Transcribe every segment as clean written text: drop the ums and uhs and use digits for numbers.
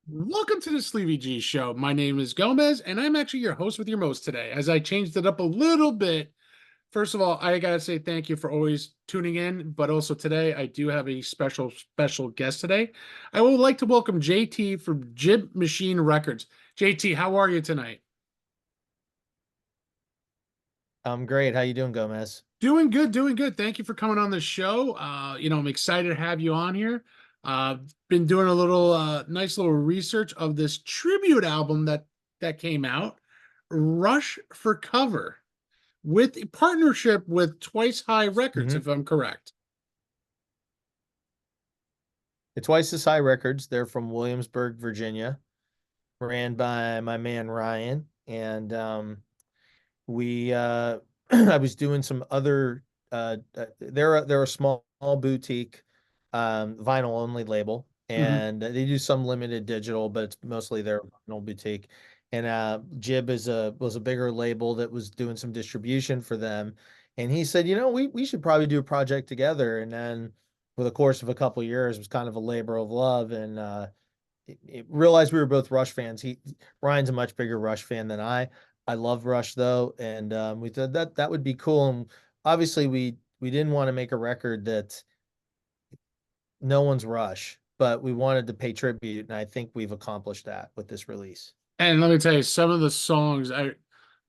Welcome to the Sleevie G show. My name is Gomez, and I'm actually your host with your most today. As I changed it up a little bit, first of all, I gotta say thank you for always tuning in. But also today, I do have a special guest today. I would like to welcome JT from JIB Machine Records. JT, how are you tonight? I'm great. How you doing, Gomez? Doing good, doing good. Thank you for coming on the show. I'm excited to have you on here. Been doing a little nice little research of this tribute album that came out, Rush for Cover, with a partnership with Twice High Records, hmm if I'm correct. It's Twice as High Records. They're from Williamsburg, Virginia, ran by my man Ryan. And we I was doing some other they're a small boutique vinyl only label, Mhm. and they do some limited digital, but it's mostly their vinyl boutique. And JIB was a bigger label that was doing some distribution for them. And he said, we should probably do a project together. And then for the course of a couple of years, it was kind of a labor of love. And realized we were both Rush fans. Ryan's a much bigger Rush fan than I. I love Rush though, and we thought that would be cool. And obviously, we didn't want to make a record that no one's Rush, but we wanted to pay tribute, and I think we've accomplished that with this release. And let me tell you, some of the songs I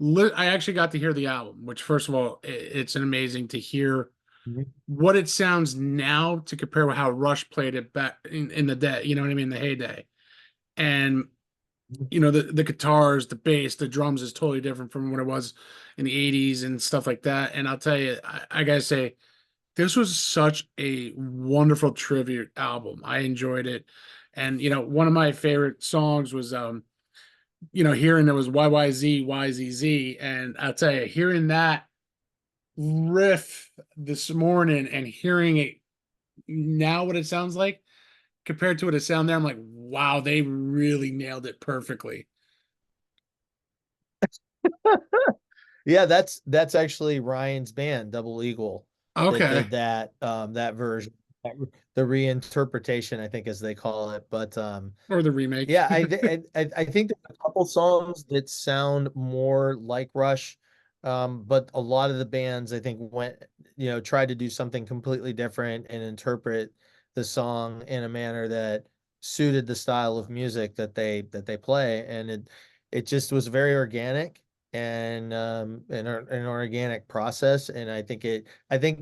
actually got to hear the album, which first of all, it's an amazing to hear Mhm. what it sounds now to compare with how Rush played it back in the day. You know what I mean? The heyday. And the guitars, the bass, the drums is totally different from what it was in the 80s and stuff like that. And I'll tell you, I gotta say, this was such a wonderful tribute album. I enjoyed it. And one of my favorite songs was hearing there was YYZ, YZZ. And I'll tell you, hearing that riff this morning and hearing it now what it sounds like compared to what it sounded there, I'm like, wow, they really nailed it perfectly. Yeah, that's actually Ryan's band, Double Eagle, that Okay. did that version, that- the reinterpretation, I think, as they call it. But Or the remake. yeah, I think there's a couple songs that sound more like Rush, but a lot of the bands I think tried to do something completely different and interpret the song in a manner that suited the style of music that they play, and it just was very organic and an organic process, and I think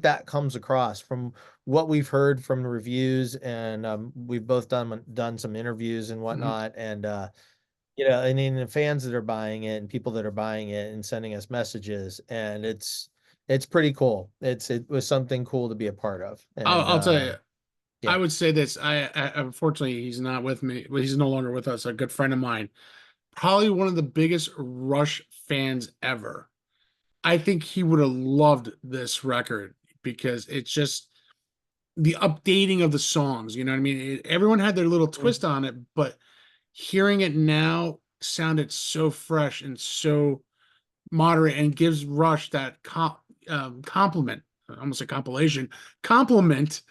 that comes across from what we've heard from the reviews, and we've both done some interviews and Mhm. whatnot, and I mean the fans that are buying it and people that are buying it and sending us messages, and it's pretty cool. It was something cool to be a part of, and I'll tell you, I yeah. would say this. Unfortunately he's not with me. Well, he's no longer with us. A good friend of mine, probably one of the biggest Rush fans ever. I think he would have loved this record because it's just the updating of the songs. You know what I mean? Everyone had their little twist on it, but hearing it now sounded so fresh and so moderate and gives Rush that compliment, almost a compilation compliment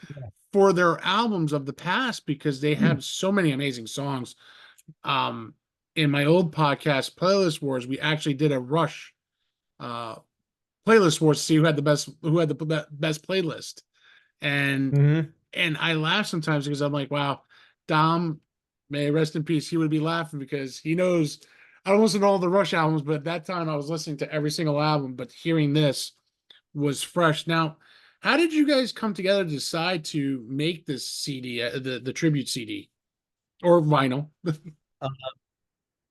for their albums of the past because they have so many amazing songs. Um, in my old podcast, Playlist Wars, we actually did a Rush uh, playlist wars to see who had the best playlist, and hmm and I laugh sometimes because I'm like, wow, Dom, may rest in peace. He would be laughing because he knows I don't listen to all the Rush albums, but at that time I was listening to every single album. But hearing this was fresh. Now, how did you guys come together to decide to make this CD, the tribute CD or vinyl?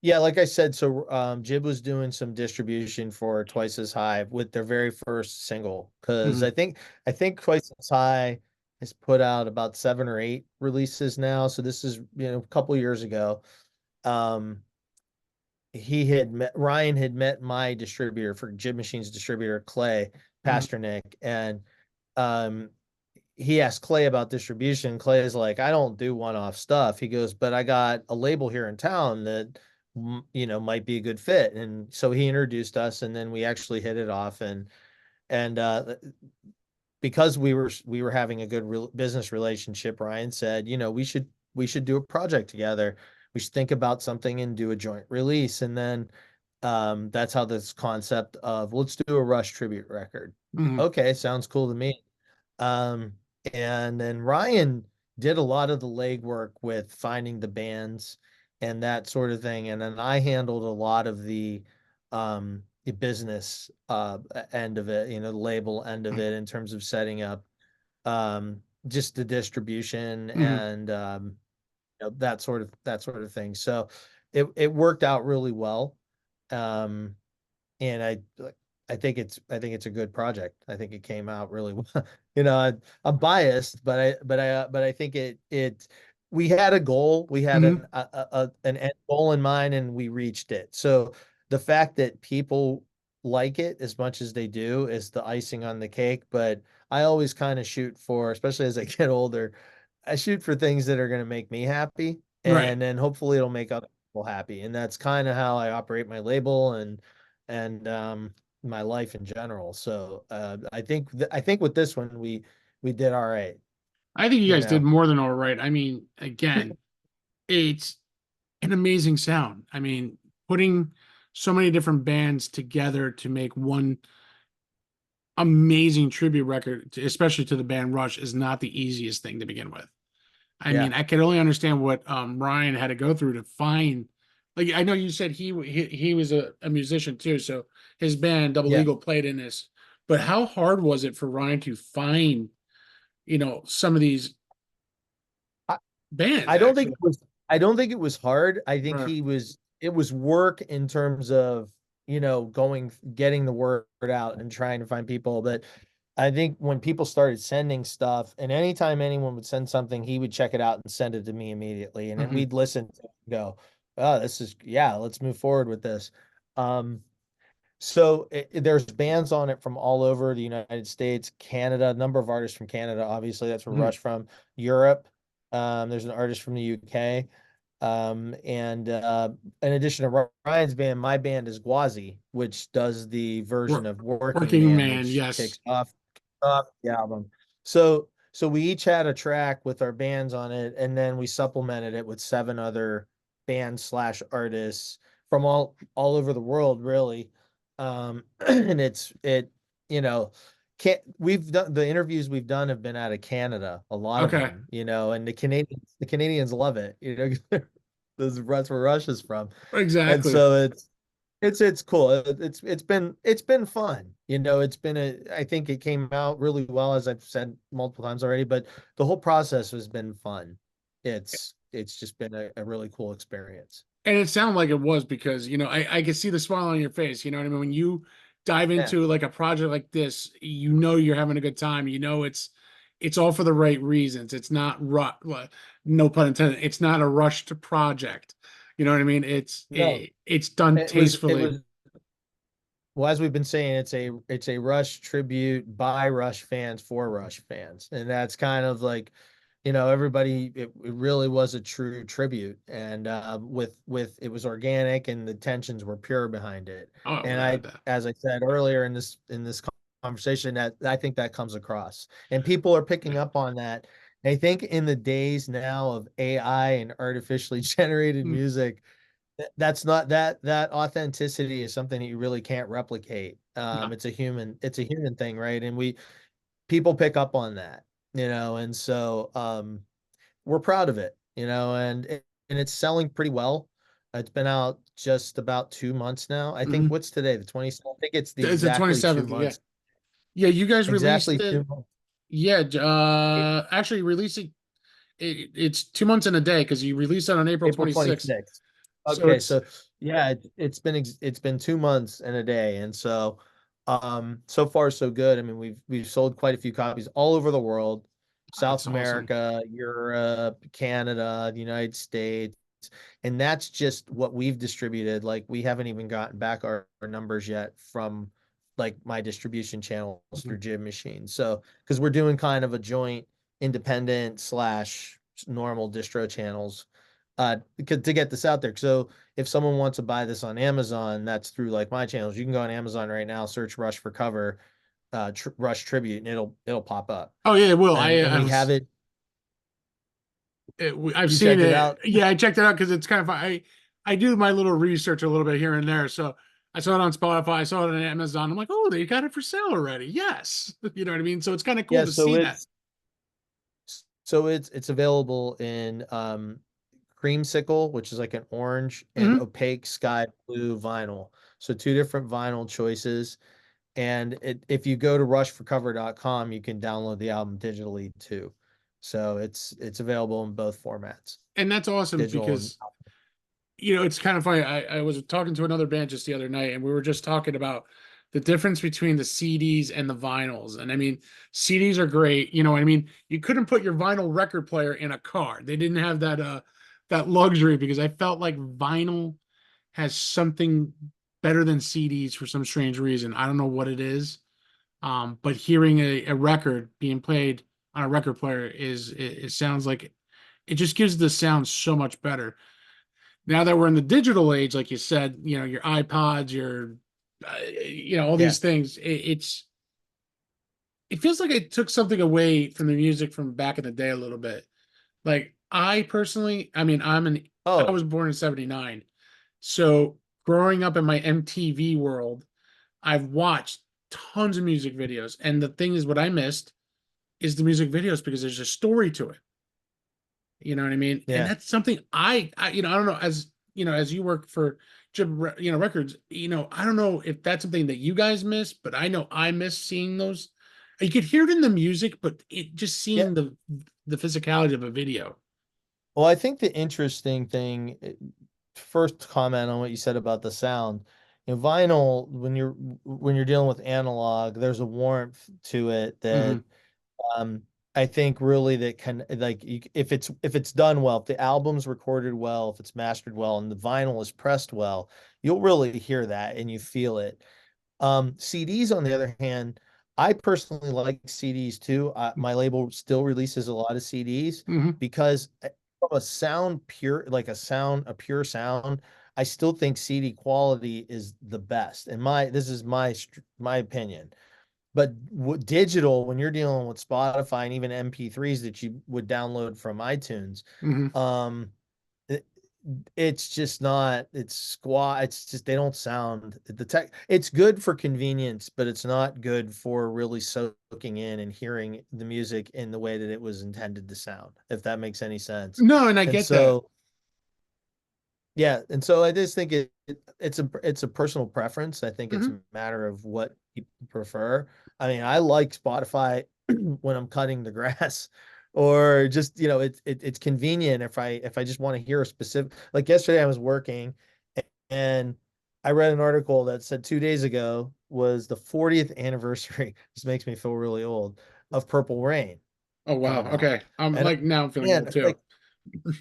Yeah, like I said, so JIB was doing some distribution for Twice as High with their very first single, because Mhm. I think Twice as High has put out about 7 or 8 releases now. So this is a couple years ago. Um, Ryan had met my distributor for JIB Machine's distributor, Clay Mhm. Pasternak, and um he asked Clay about distribution. Clay is like, I don't do one-off stuff. He goes, but I got a label here in town that might be a good fit. And so he introduced us, and then we actually hit it off. And because we were having a good business relationship, Ryan said, we should do a project together. we should think about something and do a joint release. And then that's how this concept of let's do a Rush tribute record. Mhm. Okay, sounds cool to me. Um, and then Ryan did a lot of the legwork with finding the bands and that sort of thing. And then I handled a lot of the business end of it, the label end of it in terms of setting up just the distribution Mhm. and that sort of thing. So it worked out really well. Um, and I think it's a good project. I think it came out really well. I'm biased, but I think it we had a goal, we had Mhm. an end goal in mind, and we reached it. So the fact that people like it as much as they do is the icing on the cake. But I always kind of shoot for, especially as I get older, I shoot for things that are going to make me happy, Right. and then hopefully it'll make other people happy. And that's kind of how I operate my label and my life in general. So I think with this one we did all right, I think you you guys did know. more than all right. I mean, again, it's an amazing sound. I mean, putting so many different bands together to make one amazing tribute record, especially to the band Rush, is not the easiest thing to begin with. I Yeah. mean, I could only understand what Ryan had to go through to find. Like, I know you said he was a musician too, so his band Double Yeah. Eagle played in this. But how hard was it for Ryan to find, some of these I, bands I don't think actually? it was I don't think it was hard. I think Right. it was work in terms of, getting the word out and trying to find people. But I think when people started sending stuff, and anytime anyone would send something, he would check it out and send it to me immediately. And then Mhm. we'd listen to it and go, oh, yeah, let's move forward with this. Um, So there's bands on it from all over the United States, Canada, a number of artists from Canada. Obviously, that's where Mhm. Rush from. Europe, there's an artist from the UK. And in addition to Ryan's band, my band is Gwazi, which does the version Work, of Working Working Man, Man, which yes. kicks off the album. So we each had a track with our bands on it, and then we supplemented it with seven other bands slash artists from all over the world, really. And you know, can't we've done the interviews we've done have been out of Canada, a lot of Okay, them, and the Canadians love it, that's where Russia's from. And exactly. so it's cool. It's been fun. I think it came out really well, as I've said multiple times already, but the whole process has been fun. It's just been a really cool experience. And it sounded like it was because, I could see the smile on your face. You know what I mean? When you dive Yeah. into like a project like this, you're having a good time. It's all for the right reasons. It's not no pun intended. It's not a rushed project. You know what I mean? No, It's done it was tastefully. well, as we've been saying, it's a Rush tribute by Rush fans for Rush fans. And that's kind of like, everybody, it really was a true tribute. And with it was organic and the tensions were pure behind it. Oh, And without a doubt. as I said earlier in this conversation, that I think that comes across. And people are picking up on that. I think in the days now of AI and artificially generated Mm, music, that's not that authenticity is something that you really can't replicate. no. It's a human thing, right? And people pick up on that, and so we're proud of it, and it's selling pretty well. It's been out just about 2 months now. I think, Mhm. what's today, the 20th? I think it's the It's the exactly two 27th. Yeah. months. Yeah. You guys released Exactly it. 2 months. Yeah. Actually releasing it's 2 months in a day because you released it on April April 26th. 26th. So Okay, it's so yeah, it's been 2 months and a day, and so far so good. I mean, we've sold quite a few copies all over the world, South that's awesome. America, Europe, Canada, the United States, and that's just what we've distributed. Like, we haven't even gotten back our numbers yet from, like, my distribution channels Mhm. through JIB Machine. So, because we're doing kind of a joint independent slash normal distro channels, because to get this out there. So if someone wants to buy this on Amazon, that's through, like, my channels. You can go on Amazon right now, search Rush for cover, Rush tribute, and it'll pop up. Oh yeah, it will. And we have was it. I've You seen checked it it. out? Yeah, I checked it out because it's kind of fun. I do my little research a little bit here and there. So I saw it on Spotify. I saw it on Amazon. I'm like, oh, they got it for sale already. Yes, you know what I mean. So it's kind of cool Yeah, to see that. it's available in creamsicle, which is like an orange, and Hmm. opaque sky blue vinyl. So two different vinyl choices. And if you go to rushforcover.com, you can download the album digitally too. So it's available in both formats, And that's awesome digital and because it's kind of funny. I was talking to another band just the other night, and we were just talking about the difference between the CDs and the vinyls. And I mean, CDs are great. I mean, you couldn't put your vinyl record player in a car. They didn't have that luxury because I felt like vinyl has something better than CDs for some strange reason. I don't know what it is. But hearing a record being played on a record player it sounds like it just gives the sound so much better. Now that we're in the digital age, like you said, your iPods, all yeah. these things, it feels like it took something away from the music from back in the day a little bit. Like I personally, I mean, I Oh, was born in 79. So growing up in my MTV world, I've watched tons of music videos. And the thing is, what I missed is the music videos because there's a story to it. You know what I mean? And yeah. that's something I don't know, as you work for JIB, records, I don't know if that's something that you guys miss, but I know I miss seeing those. You could hear it in the music, but it just Yeah. seeing the physicality of a video. Well, I think the interesting thing, first comment on what you said about the sound. Vinyl, when you're dealing with analog, there's a warmth to it that Hmm. um I think really that can, like, if it's done well, if the album's recorded well, if it's mastered well, and the vinyl is pressed well, you'll really hear that and you feel it. CDs, on the other hand, I personally like CDs too. My label still releases a lot of CDs Hmm. because from a sound pure, like a pure sound, I still think CD quality is the best. And this is my opinion. But digital, when you're dealing with Spotify and even MP3s that you would download from iTunes, Hmm. um, it, it's just not, it's just, they don't sound the tech. It's good for convenience, but it's not good for really soaking in and hearing the music in the way that it was intended to sound, if that makes any sense. No, and I And get that. so, yeah, and so I just think it's a personal preference. I think it's a Hmm. matter of what people prefer. I mean, I like Spotify when I'm cutting the grass, or just, it's convenient if I just want to hear a specific, like yesterday I was working and I read an article that said 2 days ago was the 40th anniversary. This makes me feel really old, of Purple Rain Oh wow. coming out. Okay. I'm And like now I'm feeling man, old too. like,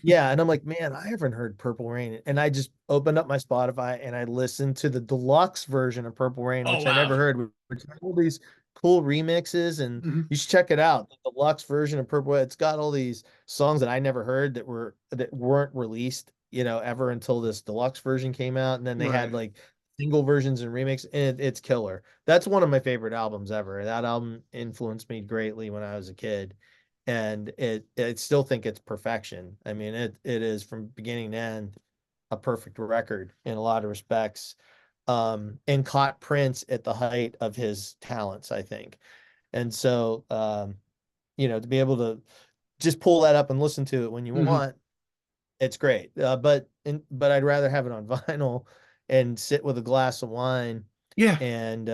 yeah, and I'm like, man, I haven't heard Purple Rain. And I just opened up my Spotify and I listened to the deluxe version of Purple Rain, Oh which I wow. never heard, which had all these cool remixes. And Hmm. you should check it out. The deluxe version of Purple Rain, it's got all these songs that I never heard that weren't released, ever until this deluxe version came out. And then they had Right. like single versions and remix, and it's killer. That's one of my favorite albums ever. That album influenced me greatly when I was a kid, and I still think it's perfection. I mean, it is from beginning to end a perfect record in a lot of respects. And caught Prince at the height of his talents, I think. And so, to be able to just pull that up and listen to it when you Hmm. want, it's great. But I'd rather have it on vinyl and sit with a glass of wine Yeah. and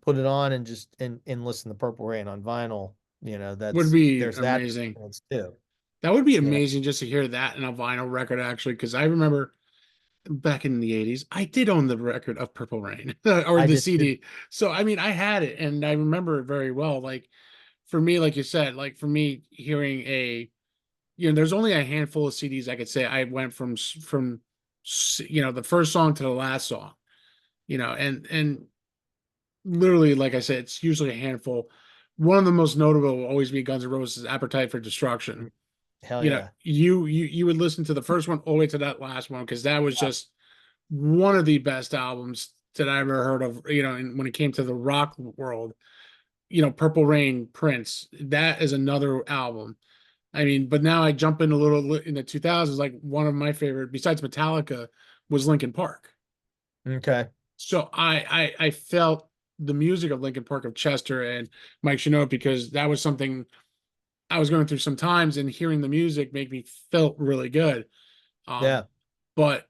put it on and just and listen to Purple Rain on vinyl. Would That's be there's that amazing. experience too. That would be You know, amazing just to hear that in a vinyl record, actually, because I remember back in the 80s, I did own the record of Purple Rain or I the did too. CD. So, I mean, I had it and I remember it very well. Like, for me, like you said, like for me, hearing there's only a handful of CDs I could say I went from the first song to the last song, and literally, like I said, it's usually a handful. One of the most notable will always be Guns N' Roses' Appetite for Destruction. Hell yeah. You would listen to the first one all the way to that last one because that was Yeah. just one of the best albums that I ever heard of. And when it came to the rock world, Purple Rain, Prince, that is another album I mean, but now I jump in a little in the 2000s. Like one of my favorite, besides Metallica, was Linkin Park. Okay. So I felt the music of Linkin Park, of Chester and Mike Shinoda, because that was something I was going through some times, and hearing the music made me felt really good. Yeah. But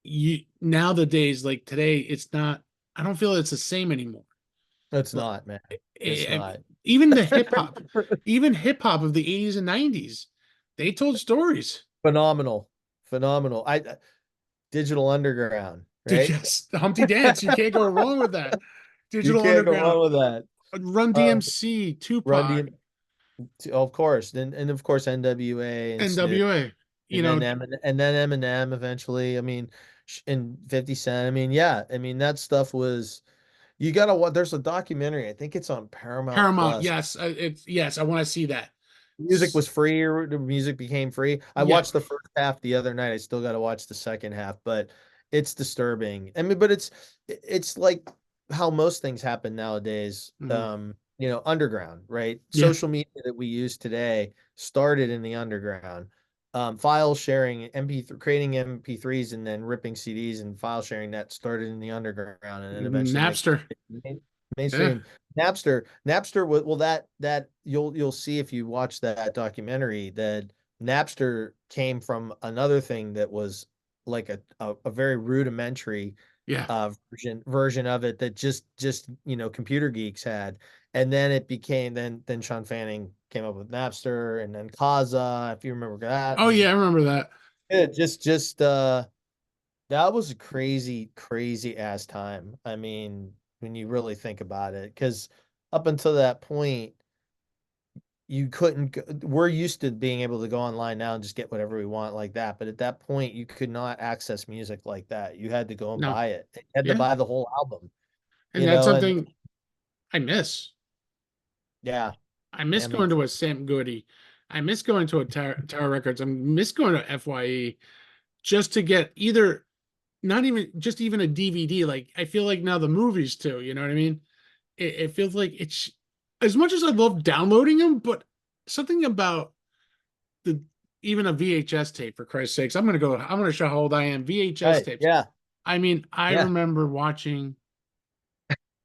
you nowadays, like today, it's not. I don't feel it's the same anymore. It's Like, not, man. It's not. even the hip hop, even hip hop of the 80s and 90s, they told stories. Phenomenal. Phenomenal. Digital Underground, Dude, right? yes, the Humpty Dance, you can't go wrong with that. You Digital can't go Underground, wrong with that. Run Um, DMC, Run Tupac, DM, of course, and of course NWA and Snoop, NWA. You and then know, Eminem eventually. I mean, and 50 Cent. I mean, yeah. I mean, that stuff was. You gotta what? There's a documentary. I think it's on Paramount Paramount. Plus. Yes, it's yes. I want to see that. Music was free, or the music became free. I Yeah, watched the first half the other night. I still got to watch the second half, but it's disturbing. I mean, but it's like how most things happen nowadays. mhm. Underground, right? Yeah. Social media that we use today started in the underground. File sharing, MP3, creating MP3s and then ripping CDs and file sharing, that started in the underground and then eventually Napster. Yeah. mainstream. Napster well, that you'll see if you watch that documentary, that Napster came from another thing that was like a very rudimentary Yeah. version of it, that just computer geeks had. And then it became, then Sean Fanning came up with Napster, and then Kaza, if you remember that. Oh yeah, And I remember that. it just that was a crazy, crazy ass time. I mean, when you really think about it, because up until that point, you couldn't. We're used to being able to go online now and just get whatever we want like that. But at that point, you could not access music like that. You had to go and No. buy it. You had to Yeah. buy the whole album, And that's and something I miss. yeah, I yeah, miss me going to too. a Sam Goody. I miss going to a Tower Records. I miss going to FYE just to get either not even just even a DVD. Like I feel like now the movies too. You know what I mean? It feels like it's as much as I love downloading them, but something about the even a VHS tape, for Christ's sakes. I'm gonna go. I'm gonna show how old I am. VHS Right, tapes. yeah, I mean, I yeah, remember watching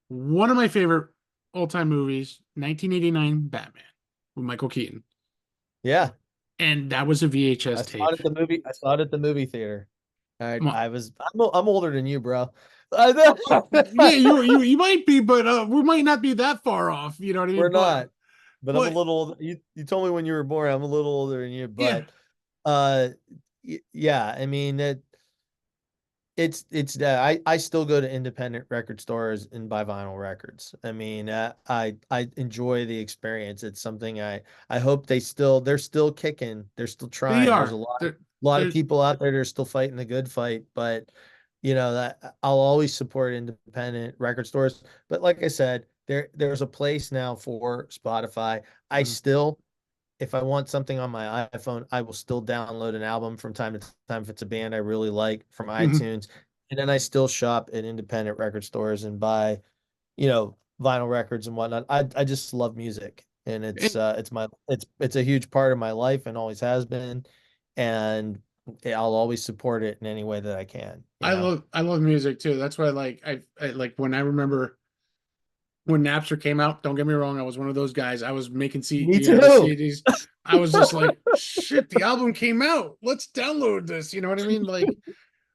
one of my favorite all-time movies, 1989 Batman with Michael Keaton, yeah. and that was a VHS I saw tape. it at the movie. I saw it at the movie theater. Mo- I'm older than you, bro. Yeah, you might be, but we might not be that far off. You know what I We're mean? not, but I'm a But little old. You told me when you were born. I'm a little older than you, yeah, but uh, yeah. I mean it's I still go to independent record stores and buy vinyl records. I mean, I enjoy the experience. It's something I hope they're still kicking. They're still they trying. There's are. They're, a lot of they're, people out there that are still fighting the good fight, but that I'll always support independent record stores. But like I said, there's a place now for Spotify. I mhm, still, if I want something on my iPhone, I will still download an album from time to time if it's a band I really like from mhm. iTunes. And then I still shop at independent record stores and buy, vinyl records and whatnot. I just love music. And And it's a huge part of my life and always has been. And I'll always support it in any way that I can, you know. I love music too. That's why I like when I remember when Napster came out. Don't get me wrong, I was one of those guys. I was making Me the too. CDs. I was just like, shit, the album came out. Let's download this. You know what I mean? Like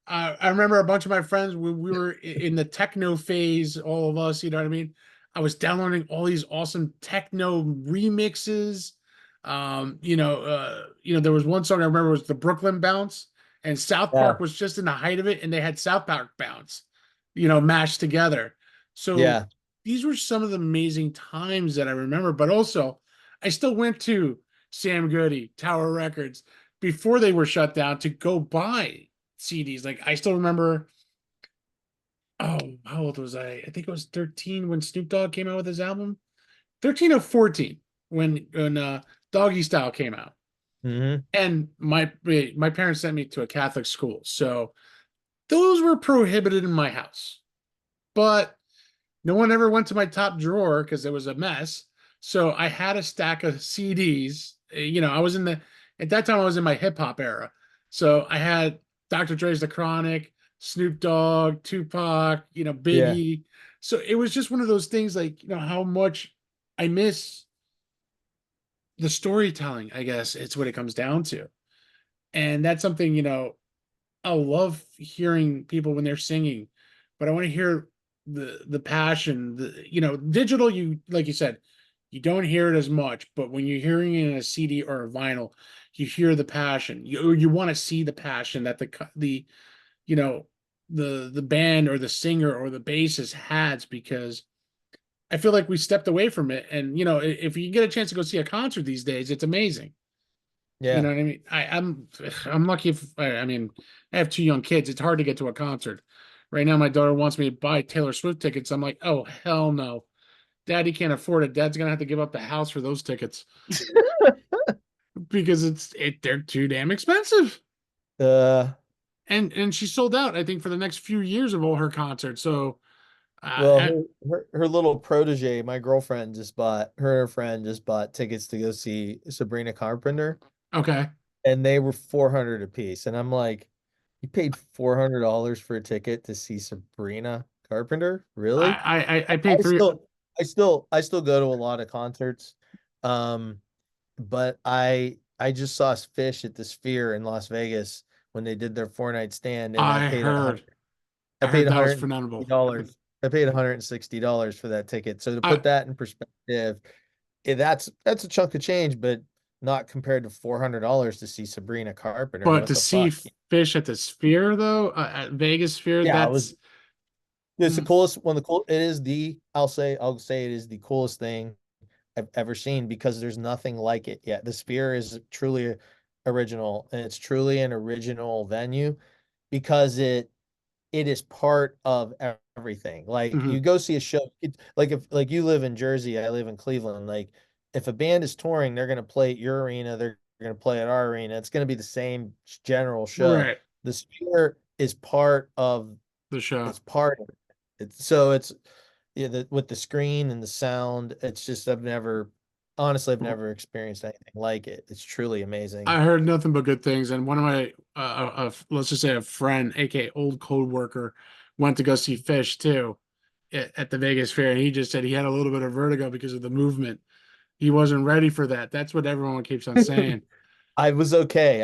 I remember a bunch of my friends. We were in the techno phase, all of us. You know what I mean? I was downloading all these awesome techno remixes. There was one song I remember was the Brooklyn Bounce, and South Yeah. Park was just in the height of it, and they had South Park Bounce, mashed together. So Yeah. these were some of the amazing times that I remember. But also, I still went to Sam Goody, Tower Records before they were shut down to go buy CDs. Like I still remember, oh, how old was I? I think it was 13 when Snoop Dogg came out with his album. 13 or 14 when Doggy Style came out. Hmm. And my parents sent me to a Catholic school. So those were prohibited in my house. But no one ever went to my top drawer because it was a mess. So I had a stack of CDs I was in the at that time I was in my hip hop era. So I had Dr. Dre's The Chronic, Snoop Dogg, Tupac, Yeah. Biggie. So it was just one of those things like, how much I miss the storytelling, I guess it's what it comes down to. And that's something, I love hearing people when they're singing, but I want to hear the passion. Digital, you like you said, you don't hear it as much, but when you're hearing it in a CD or a vinyl, you hear the passion. You want to see the passion that you know the band or the singer or the bassist has, because I feel like we stepped away from it. And if you get a chance to go see a concert these days, it's amazing. You Yeah. know what I mean? I'm lucky if I mean I have two young kids. It's hard to get to a concert. Right now, my daughter wants me to buy Taylor Swift tickets. I'm like, oh hell no. Daddy can't afford it. Dad's gonna have to give up the house for those tickets because they're too damn expensive. Uh, And she sold out, I think, for the next few years of all her concerts. So well, uh, her little protege, my girlfriend just bought her and her friend just bought tickets to go see Sabrina Carpenter, okay. and they were 400 a piece. And I'm like, you paid $400 for a ticket to see Sabrina Carpenter? Really? I paid I three. still I still go to a lot of concerts. Um, but I just saw Fish at the Sphere in Las Vegas when they did their 4 night stand, and I heard I I paid heard that was phenomenal. $160. I paid $160 for that ticket. So to I put that in perspective, that's a chunk of change, but not compared to $400 to see Sabrina Carpenter. But What to the see fuck? Fish at the Sphere, though, at Vegas Sphere, Yeah, it was that's it's the mm, coolest one. The cool it is the I'll say it is the coolest thing I've ever seen because there's nothing like it yet. The Sphere is truly original, and it's truly an original venue because it is part of everything. Like mhm, you go see a show, like if like you live in Jersey, I live in Cleveland. Like if a band is touring, they're gonna play at your arena, they're gonna play at our arena. It's gonna be the same general show. right. The Sphere is part of The show. it's part of it. It's yeah, with the screen and the sound, it's just I've never experienced anything like it. It's truly amazing. I heard nothing but good things, and one of my, let's just say a friend, aka old co-worker, went to go see Fish too at the Vegas Fair, and he just said he had a little bit of vertigo because of the movement. He wasn't ready for that. That's what everyone keeps on saying. I was okay.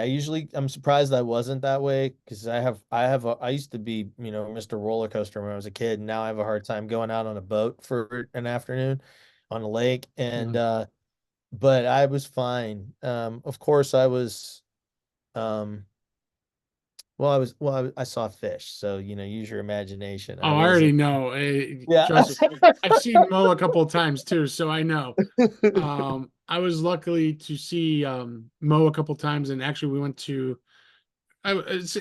I'm surprised I wasn't that way because I used to be, Mr. Roller Coaster when I was a kid, and now I have a hard time going out on a boat for an afternoon on a lake. And Mhm. but I was fine. Of course I was um I saw fish, so use your imagination. Oh, I I already wasn't know. yeah. Trust me. I've seen Mo a couple of times too, so I know. I was lucky to see Mo a couple of times, and actually we went to. It's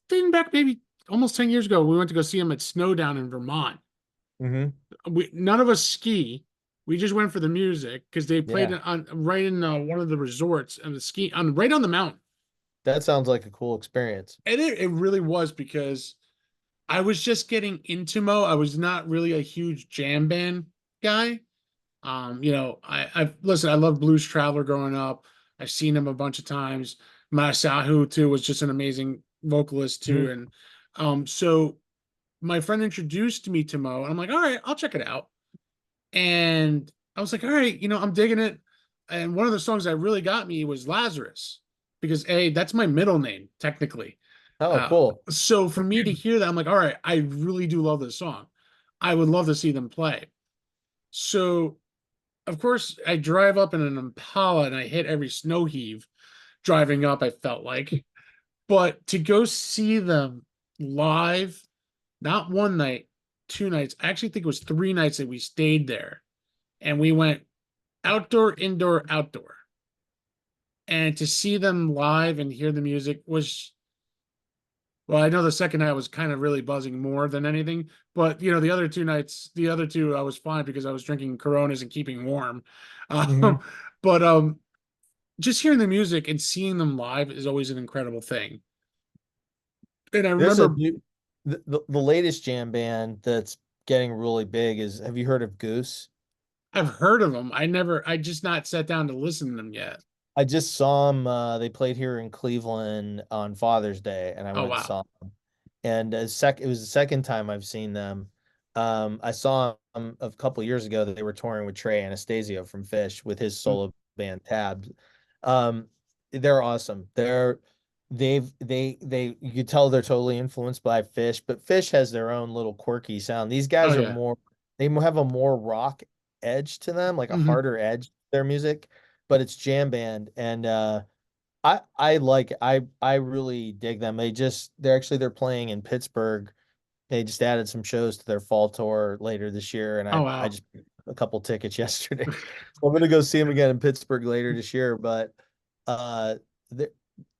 dating back maybe almost 10 years ago. We went to go see him at Snowdown in Vermont. Hmm. We none of us ski. We just went for the music because they played Yeah, it on right in one of the resorts and the ski on right on the mountain. that sounds like a cool experience. And it really was because I was just getting into Mo. I was not really a huge jam band guy. I've listen, I love Blues Traveler growing up. I've seen him a bunch of times. Masahu too was just an amazing vocalist too. Mhm. And so my friend introduced me to Mo, and I'm like, all right, I'll check it out. And I was like, all right, I'm digging it. And one of the songs that really got me was Lazarus, because that's my middle name, technically. Oh, Uh, cool. so for me to hear that, I'm like, all right, I really do love this song. I would love to see them play. So of course, I drive up in an Impala and I hit every snow heave driving up, I felt like. But to go see them live, not one night, 2 nights, I actually think it was 3 nights that we stayed there. And we went outdoor, indoor, outdoor. And to see them live and hear the music was, well, I know the second night I was kind of really buzzing more than anything. But, the other 2 nights, the other two, I was fine because I was drinking Coronas and keeping warm. Hmm. Um, but just hearing the music and seeing them live is always an incredible thing. And I There's a remember new the latest jam band that's getting really big is have you heard of Goose? I've heard of them. I just not sat down to listen to them yet. I just saw them. They played here in Cleveland on Father's Day, and I Oh went and wow. saw them. And it was the second time I've seen them. I saw them a couple years ago that they were touring with Trey Anastasio from Fish with his Mm. solo band Tabs. Um, they're awesome. They you could tell they're totally influenced by Fish, but Fish has their own little quirky sound. These Oh guys are yeah. more, they have a more rock edge to them, like a Hmm. harder edge to their music, but it's jam band. And I really dig them. They're playing in Pittsburgh. They just added some shows to their fall tour later this year, and Oh I wow. just picked a couple tickets yesterday. So I'm gonna go see them again in Pittsburgh later this year. But uh, the-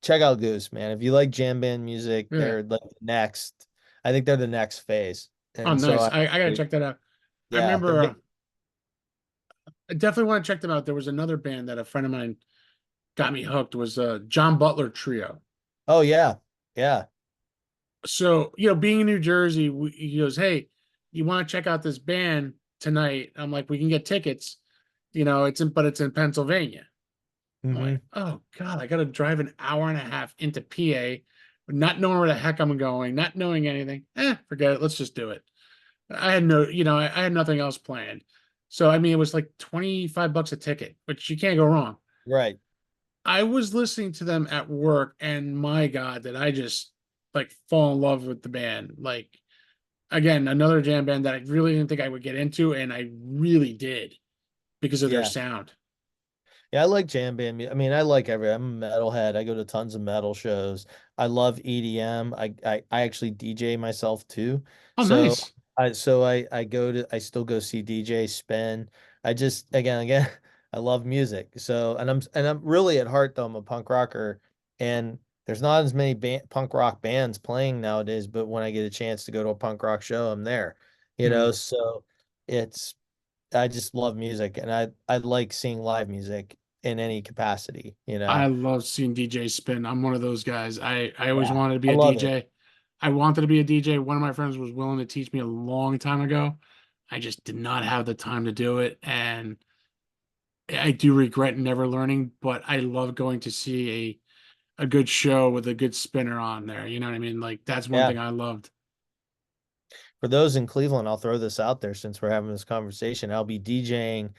check out Goose, man. If you like jam band music, Yeah. they're like the next. I think they're the next phase, Oh and so nice. I gotta check that out. I yeah, they're remember big. I definitely want to check them out. There was another band that a friend of mine got me hooked was John Butler Trio. Oh yeah, yeah. So, being in New Jersey, he goes, "Hey, you want to check out this band tonight?" I'm like, "We can get tickets." But it's in Pennsylvania. I'm Hmm. like, "Oh God, I got to drive an hour and a half into PA, not knowing where the heck I'm going, not knowing anything. Forget it. Let's just do it." I had no, I had nothing else planned. So, I mean, it was like 25 bucks a ticket, which you can't go wrong. Right. I was listening to them at work, and my God, did I just like fall in love with the band. Like, again, another jam band that I really didn't think I would get into, and I really did because of their Yeah. sound. Yeah, I like jam band. I mean, I like I'm a metalhead. I go to tons of metal shows. I love EDM. I actually DJ myself too. Oh, So nice. I still go see DJ spin. I just again I love music. So and I'm really at heart though I'm a punk rocker, and there's not as many punk rock bands playing nowadays, but when I get a chance to go to a punk rock show, I'm there. Mhm. So it's I just love music, and I like seeing live music in any capacity. I love seeing DJ spin. I'm one of those guys. I always Yeah, wanted to be I a love it. DJ. I wanted to be a DJ. One of my friends was willing to teach me a long time ago. I just did not have the time to do it, and I do regret never learning, but I love going to see a good show with a good spinner on there. You know what I mean? Like that's one Yeah. thing I loved. For those in Cleveland, I'll throw this out there since we're having this conversation. I'll be DJing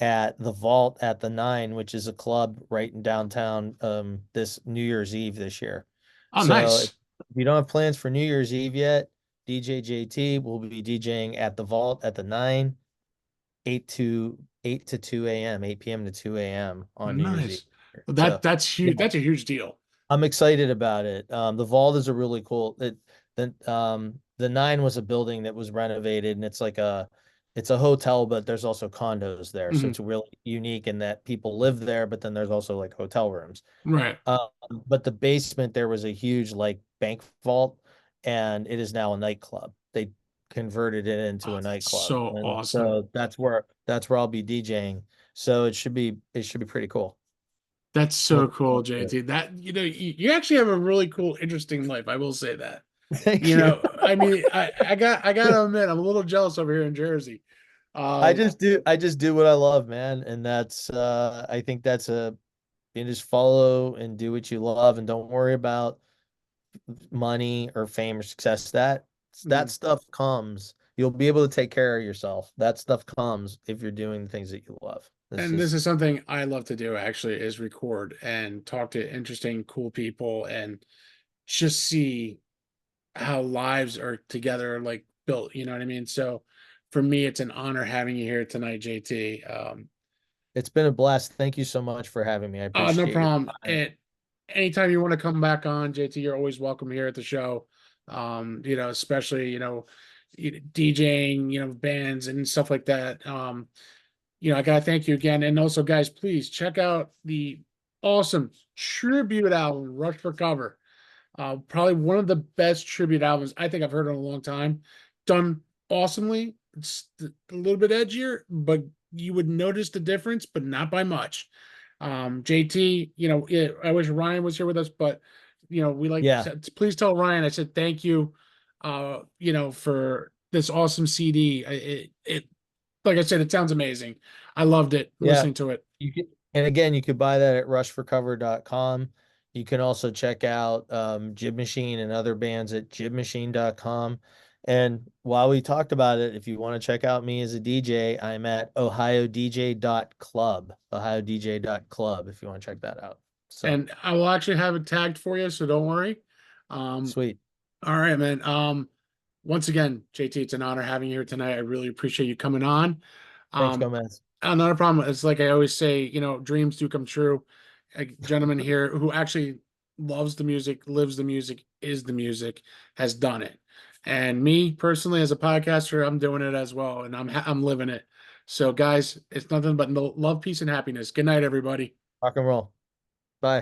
at the Vault at the Nine, which is a club right in downtown, this New Year's Eve this year. Oh, So if nice. you don't have plans for New Year's Eve yet, DJ JT will be DJing at the Vault at the Nine, 8 to 2 a.m., 8 p.m. to 2 a.m. on New Year's Eve. Nice. Well, So that's yeah, huge. That's a huge deal. I'm excited about it. The Vault is a really cool. The Nine was a building that was renovated, and it's a hotel, but there's also condos there, so Mhm. it's really unique in that people live there, but then there's also like hotel rooms. Right. Um, but the basement there was a huge like bank vault, and it is now a nightclub. They converted it into Oh, a that's nightclub, so and awesome. so that's where I'll be DJing. So it should be pretty cool. That's so Looking cool, forward to it. JT. That you actually have a really cool, interesting life. I will say that. Thank you. I mean, I gotta admit, I'm a little jealous over here in Jersey. I Um, just do what I love, man. And that's I think that's you just follow and do what you love and don't worry about money or fame or success. That mm, stuff comes. You'll be able to take care of yourself. That stuff comes if you're doing the things that you love. This and this is is something I love to do actually, is record and talk to interesting, cool people and just see how lives are together, like built. You know what I mean? So for me, it's an honor having you here tonight, JT. it's been a blast. Thank you so much for having me. I No appreciate your problem. time. And anytime you want to come back on, JT, you're always welcome here at the show. Especially, DJing, bands and stuff like that. I gotta thank you again. And also, guys, please check out the awesome tribute album, Rush for Cover. Probably one of the best tribute albums I think I've heard in a long time. Done awesomely. It's a little bit edgier, but you would notice the difference, but not by much. JT, yeah, I wish Ryan was here with us, but we like Yeah. please tell Ryan I said thank you, for this awesome CD. Like I said, it sounds amazing. I loved it Yeah. listening to it. And again, you could buy that at rushforcover.com. You can also check out Jib Machine and other bands at jibmachine.com. And while we talked about it, if you want to check out me as a DJ, I'm at ohiodj.club, ohiodj.club, if you want to check that out. So And I will actually have it tagged for you, so don't worry. sweet. All right, man. Once again, JT, it's an honor having you here tonight. I really appreciate you coming on. Thanks, Um, Gomez. Not a problem. It's like I always say, dreams do come true. A gentleman here who actually loves the music, lives the music, is the music, has done it. And me personally, as a podcaster, I'm doing it as well, and I'm living it. So, guys, it's nothing but love, peace, and happiness. Good night, everybody. Rock and roll. Bye.